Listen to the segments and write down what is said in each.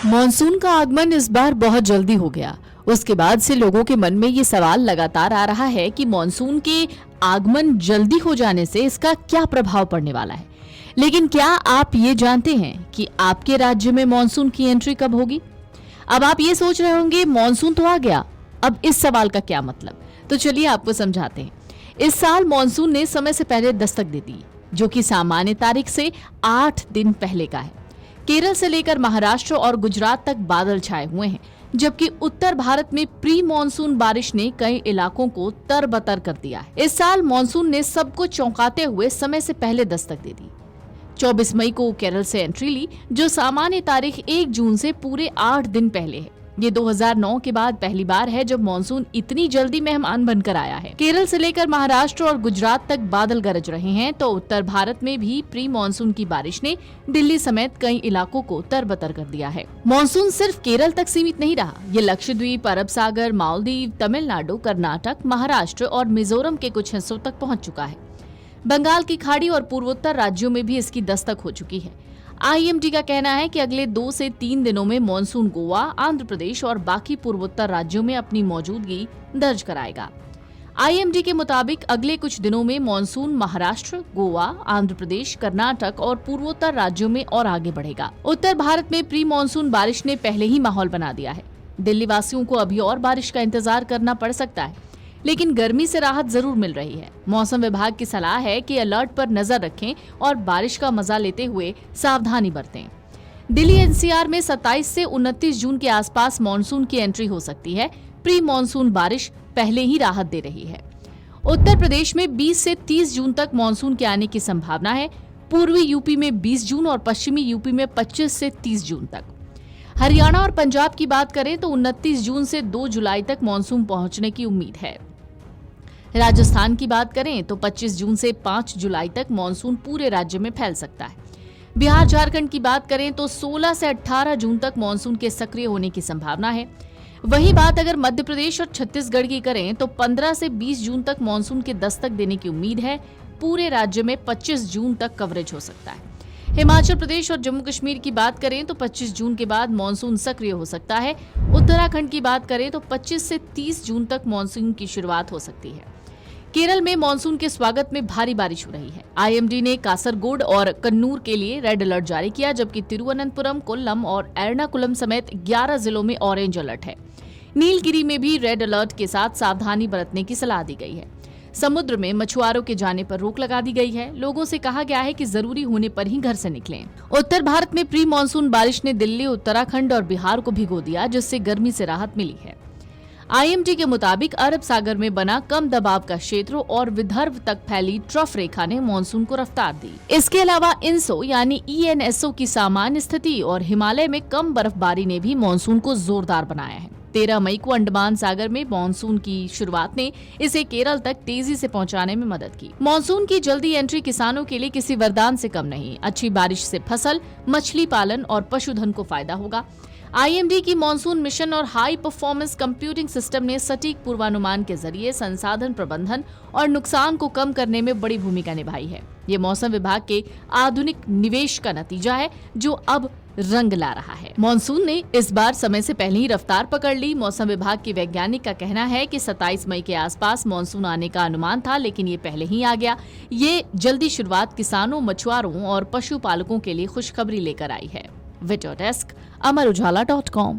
Monsoon का आगमन इस बार बहुत जल्दी हो गया। उसके बाद से लोगों के मन में ये सवाल लगातार आ रहा है कि मॉनसून के आगमन जल्दी हो जाने से इसका क्या प्रभाव पड़ने वाला है। लेकिन क्या आप ये जानते हैं कि आपके राज्य में मॉनसून की एंट्री कब होगी? अब आप ये सोच रहे होंगे मॉनसून तो आ गया, अब इस सवाल का क्या मतलब? तो चलिए आपको समझाते हैं। इस साल मॉनसून ने समय से पहले दस्तक दे दी, जो कि सामान्य तारीख से 8 दिन पहले का है। केरल से लेकर महाराष्ट्र और गुजरात तक बादल छाए हुए हैं, जबकि उत्तर भारत में प्री मॉनसून बारिश ने कई इलाकों को तरबतर कर दिया है। इस साल मॉनसून ने सबको चौंकाते हुए समय से पहले दस्तक दे दी। 24 मई को केरल से एंट्री ली, जो सामान्य तारीख 1 जून से पूरे 8 दिन पहले है। ये 2009 के बाद पहली बार है जब मॉनसून इतनी जल्दी मेहमान बनकर आया है। केरल से लेकर महाराष्ट्र और गुजरात तक बादल गरज रहे हैं, तो उत्तर भारत में भी प्री मॉनसून की बारिश ने दिल्ली समेत कई इलाकों को तरबतर कर दिया है। मॉनसून सिर्फ केरल तक सीमित नहीं रहा, ये लक्षद्वीप, अरब सागर, मालदीव, तमिलनाडु, कर्नाटक, महाराष्ट्र और मिजोरम के कुछ हिस्सों तक पहुंच चुका है। बंगाल की खाड़ी और पूर्वोत्तर राज्यों में भी इसकी दस्तक हो चुकी है। आईएमडी का कहना है कि अगले 2 से 3 दिनों में मॉनसून गोवा, आंध्र प्रदेश और बाकी पूर्वोत्तर राज्यों में अपनी मौजूदगी दर्ज कराएगा। आईएमडी के मुताबिक अगले कुछ दिनों में मॉनसून महाराष्ट्र, गोवा, आंध्र प्रदेश, कर्नाटक और पूर्वोत्तर राज्यों में और आगे बढ़ेगा। उत्तर भारत में प्री मॉनसून बारिश ने पहले ही माहौल बना दिया है। दिल्ली वासियों को अभी और बारिश का इंतजार करना पड़ सकता है, लेकिन गर्मी से राहत जरूर मिल रही है। मौसम विभाग की सलाह है कि अलर्ट पर नजर रखें और बारिश का मजा लेते हुए सावधानी बरतें। दिल्ली एनसीआर में 27 से 29 जून के आसपास मॉनसून की एंट्री हो सकती है। प्री मॉनसून बारिश पहले ही राहत दे रही है। उत्तर प्रदेश में 20 से 30 जून तक मॉनसून के आने की संभावना है। पूर्वी यूपी में 20 जून और पश्चिमी यूपी में 25 से 30 जून तक। हरियाणा और पंजाब की बात करें तो 29 जून से 2 जुलाई तक मॉनसून पहुंचने की उम्मीद है। राजस्थान की बात करें तो 25 जून से 5 जुलाई तक मॉनसून पूरे राज्य में फैल सकता है। बिहार, झारखंड की बात करें तो 16 से 18 जून तक मॉनसून के सक्रिय होने की संभावना है। वही बात अगर मध्य प्रदेश और छत्तीसगढ़ की करें तो 15 से 20 जून तक मॉनसून के दस्तक देने की उम्मीद है। पूरे राज्य में 25 जून तक कवरेज हो सकता है। हिमाचल प्रदेश और जम्मू कश्मीर की बात करें तो 25 जून के बाद मॉनसून सक्रिय हो सकता है। उत्तराखंड की बात करें तो 25 से 30 जून तक मॉनसून की शुरुआत हो सकती है। केरल में मॉनसून के स्वागत में भारी बारिश हो रही है। आईएमडी ने कासरगोड और कन्नूर के लिए रेड अलर्ट जारी किया, जबकि तिरुवनंतपुरम, कोल्लम और एर्नाकुलम समेत 11 जिलों में ऑरेंज अलर्ट है। नीलगिरी में भी रेड अलर्ट के साथ सावधानी बरतने की सलाह दी गई है। समुद्र में मछुआरों के जाने पर रोक लगा दी गई है। लोगों से कहा गया है कि जरूरी होने पर ही घर से निकलें। उत्तर भारत में प्री मॉनसून बारिश ने दिल्ली, उत्तराखंड और बिहार को भिगो दिया, जिससे गर्मी से राहत मिली है। आईएमडी के मुताबिक अरब सागर में बना कम दबाव का क्षेत्र और विदर्भ तक फैली ट्रफ रेखा ने मॉनसून को रफ्तार दी। इसके अलावा इंसो यानी ईएनएसओ की सामान्य स्थिति और हिमालय में कम बर्फबारी ने भी मॉनसून को जोरदार बनाया है। 13 मई को अंडमान सागर में मॉनसून की शुरुआत ने इसे केरल तक तेजी से पहुंचाने में मदद की। मॉनसून की जल्दी एंट्री किसानों के लिए किसी वरदान से कम नहीं। अच्छी बारिश से फसल, मछली पालन और पशुधन को फायदा होगा। आईएमडी की मॉनसून मिशन और हाई परफॉर्मेंस कंप्यूटिंग सिस्टम ने सटीक पूर्वानुमान के जरिए संसाधन प्रबंधन और नुकसान को कम करने में बड़ी भूमिका निभाई है। ये मौसम विभाग के आधुनिक निवेश का नतीजा है, जो अब रंग ला रहा है। मॉनसून ने इस बार समय से पहले ही रफ्तार पकड़ ली। मौसम विभाग के वैज्ञानिक का कहना है कि 27 मई के आसपास मॉनसून आने का अनुमान था, लेकिन ये पहले ही आ गया। ये जल्दी शुरुआत किसानों, मछुआरों और पशुपालकों के लिए खुशखबरी लेकर आई है। Video desk amarujala.com।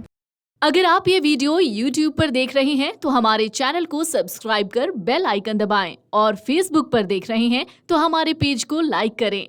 अगर आप ये वीडियो YouTube पर देख रहे हैं तो हमारे चैनल को सब्सक्राइब कर बेल आइकन दबाएं, और Facebook पर देख रहे हैं तो हमारे पेज को लाइक करें।